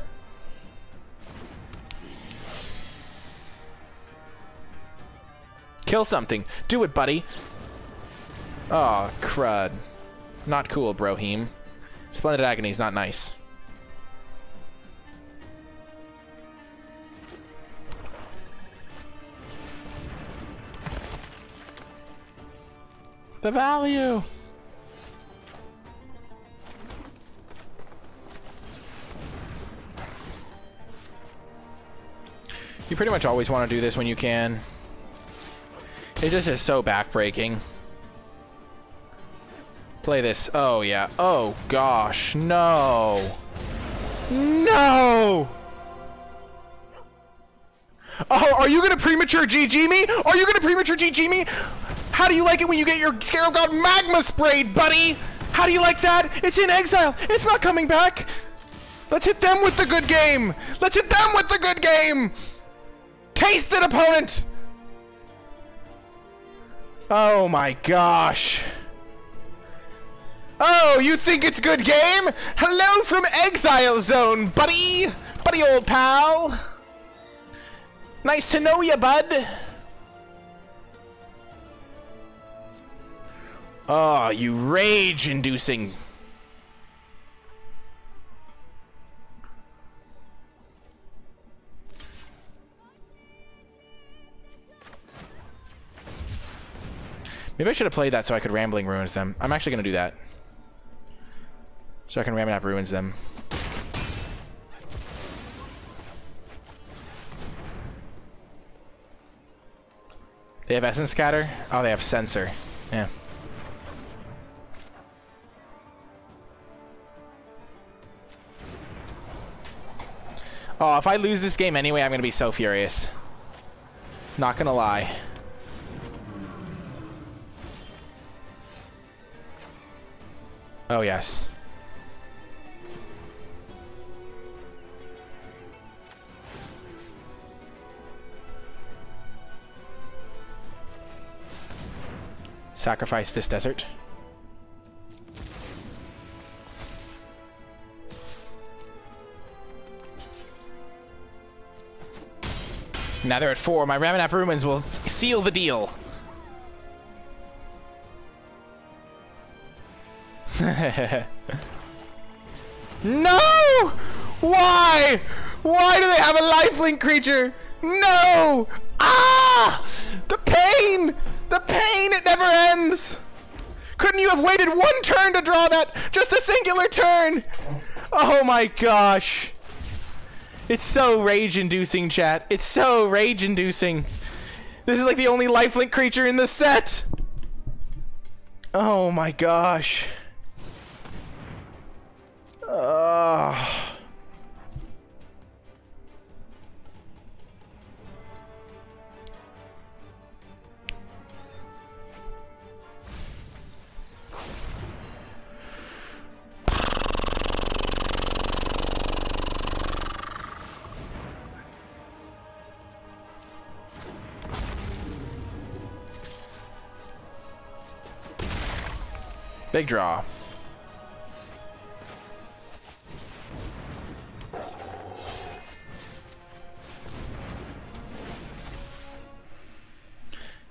Speaker 1: Kill something. Do it, buddy. Oh, crud. Not cool, Brohim. Splendid Agony's not nice. The value. You pretty much always want to do this when you can. It just is so backbreaking. Play this. Oh, yeah. Oh, gosh. No. No! Oh, are you gonna premature GG me? Are you gonna premature GG me? How do you like it when you get your Scarab God magma sprayed, buddy? How do you like that? It's in exile. It's not coming back. Let's hit them with the good game. Let's hit them with the good game. Taste it, opponent. Oh my gosh. Oh, you think it's good game? Hello from Exile Zone, buddy! Buddy old pal! Nice to know ya, bud! Oh, you rage-inducing. Maybe I should have played that so I could Rambling Ruins them. I'm actually going to do that. So I can Raminap Ruins them. They have Essence Scatter? Oh, they have Sensor. Yeah. Oh, if I lose this game anyway, I'm going to be so furious. Not going to lie. Oh, yes. Sacrifice this desert. Now they're at 4. My Raminap Ruins will seal the deal. No! Why? Why do they have a lifelink creature? No! Ah! The pain! The pain! It never ends! Couldn't you have waited one turn to draw that? Just a singular turn! Oh my gosh. It's so rage-inducing, chat. It's so rage-inducing. This is like the only lifelink creature in the set! Oh my gosh. Big draw.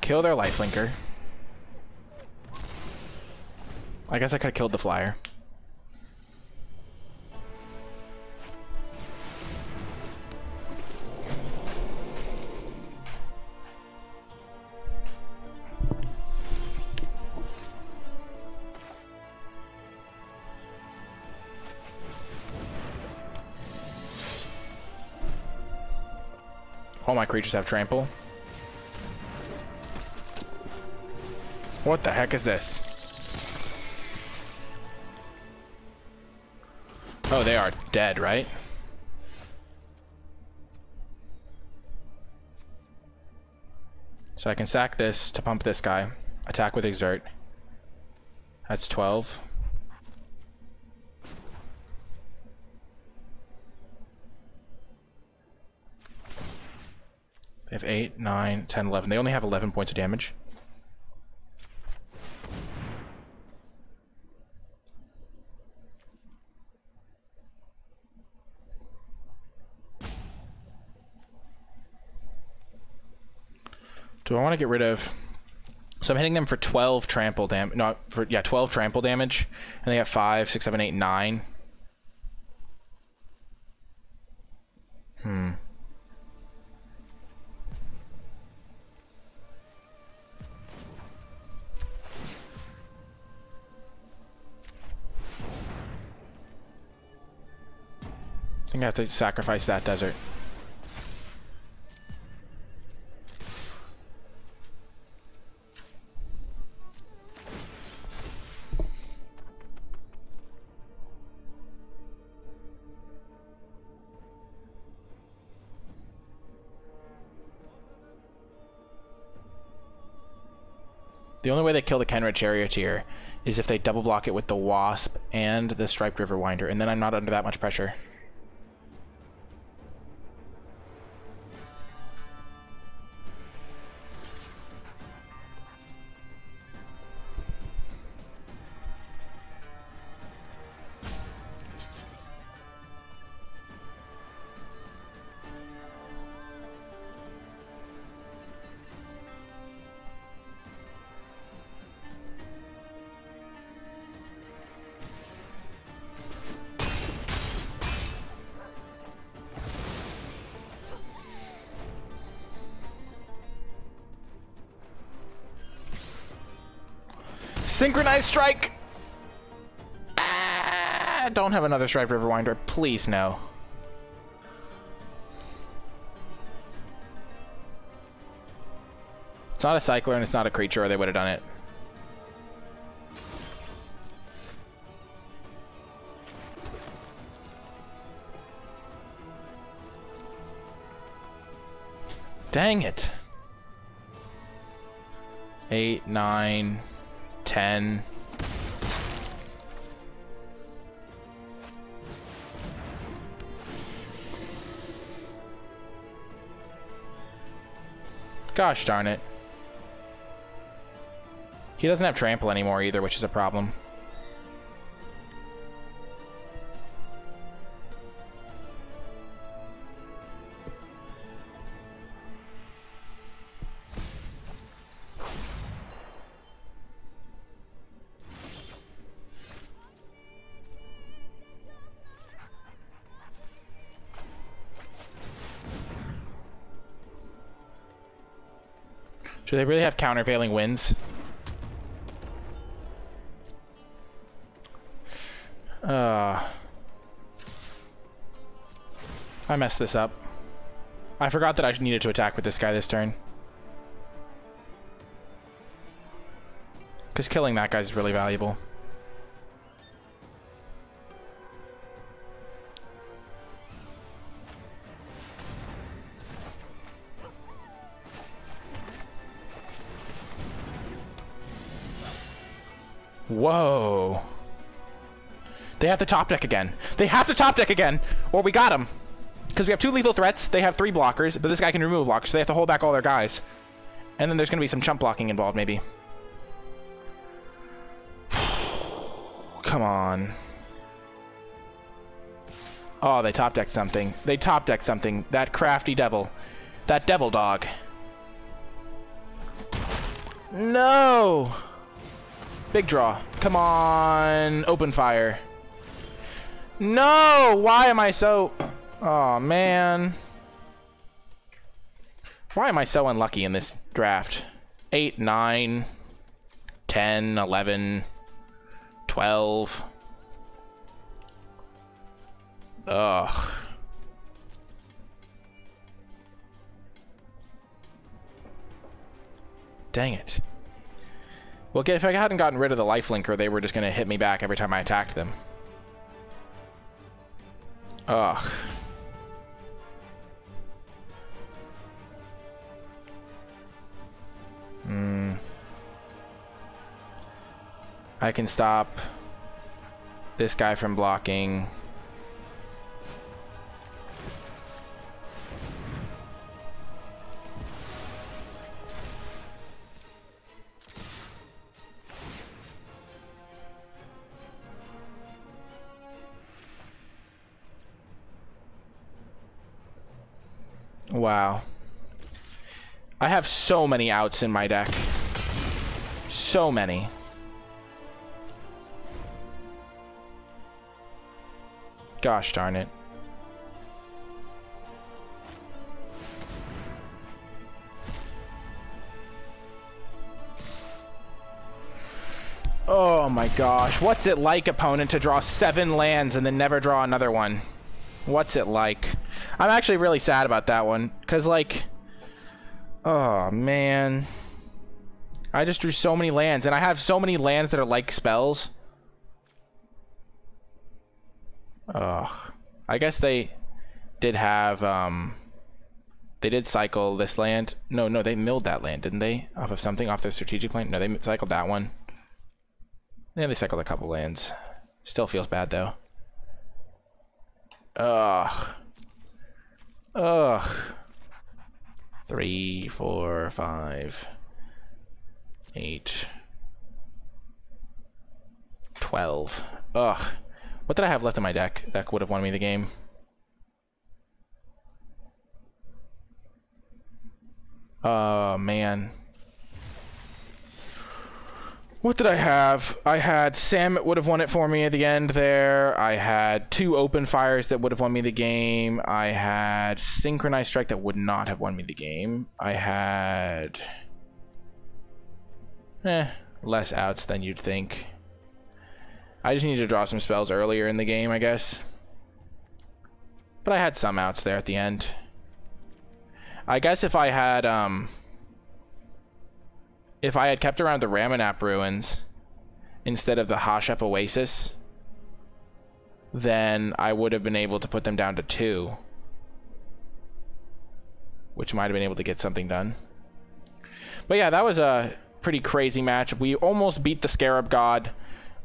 Speaker 1: Kill their lifelinker. I guess I could have killed the flyer. All my creatures have trample. What the heck is this? Oh, they are dead, right? So I can sack this to pump this guy. Attack with Exert. That's 12. They have 8, 9, 10, 11. They only have 11 points of damage. Do I want to get rid of... So I'm hitting them for 12 trample damage. No, for, yeah, 12 trample damage. And they have 5, 6, 7, 8, 9. I think I have to sacrifice that desert. The only way they kill the Kenra Charioteer is if they double block it with the Wasp and the Striped Riverwinder, and then I'm not under that much pressure. Synchronized strike! Ah, don't have another Striped Riverwinder. Please, no. It's not a Cycler and it's not a creature, or they would have done it. Dang it. 8, 9... 10. Gosh darn it. He doesn't have trample anymore either, which is a problem. Do they really have countervailing winds? I messed this up. I forgot that I needed to attack with this guy this turn. Because killing that guy is really valuable. Whoa. They have to top deck again. They have to top deck again, or we got them. Because we have 2 lethal threats, they have 3 blockers, but this guy can remove a block, so they have to hold back all their guys. And then there's going to be some chump blocking involved, maybe. Come on. Oh, they top decked something. They top decked something. That crafty devil. That devil dog. No! Big draw. Come on. Open fire. No! Why am I so... Oh, man. Why am I so unlucky in this draft? 8, 9, 10, 11, 12. Ugh. Dang it. Well, if I hadn't gotten rid of the lifelinker, they were just going to hit me back every time I attacked them. Ugh. I can stop this guy from blocking. Wow. I have so many outs in my deck. So many. Gosh darn it. Oh my gosh. What's it like, opponent, to draw 7 lands and then never draw another one? What's it like? I'm actually really sad about that one, because, like, oh, man. I just drew so many lands, and I have so many lands that are like spells. Ugh. I guess they did have They did cycle this land. No, they milled that land, didn't they? Off of something, off their strategic plan? No, they cycled that one. Yeah, they cycled a couple lands. Still feels bad, though. Ugh. 3, 4, 5, 8, 12. Ugh. What did I have left in my deck that would have won me the game? Oh, man. What did I have? I had Sam would have won it for me at the end there. I had 2 open fires that would have won me the game. I had Synchronized Strike that would not have won me the game. I had... less outs than you'd think. I just needed to draw some spells earlier in the game, I guess. But I had some outs there at the end. I guess if I had kept around the Ramanap Ruins instead of the Hashep Oasis, then I would have been able to put them down to 2, which might have been able to get something done. But yeah, that was a pretty crazy match. We almost beat the Scarab God.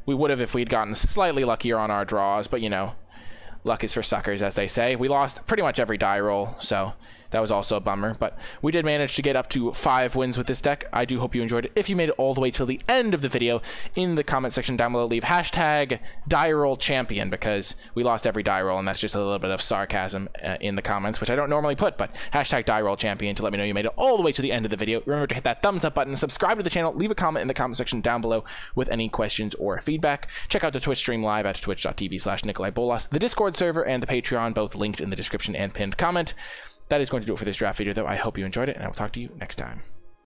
Speaker 1: We would have if we'd gotten slightly luckier on our draws, but you know, luck is for suckers, as they say. We lost pretty much every die roll, so that was also a bummer. But we did manage to get up to 5 wins with this deck. I do hope you enjoyed it. If you made it all the way till the end of the video, in the comment section down below, leave hashtag die roll champion, because we lost every die roll, and that's just a little bit of sarcasm in the comments, which I don't normally put, but hashtag die roll champion to let me know you made it all the way to the end of the video. Remember to hit that thumbs up button, subscribe to the channel, leave a comment in the comment section down below with any questions or feedback. Check out the Twitch stream live at twitch.tv/NicolaiBolas, the Discord server, and the Patreon, both linked in the description and pinned comment. That is going to do it for this draft video, though. I hope you enjoyed it, and I will talk to you next time.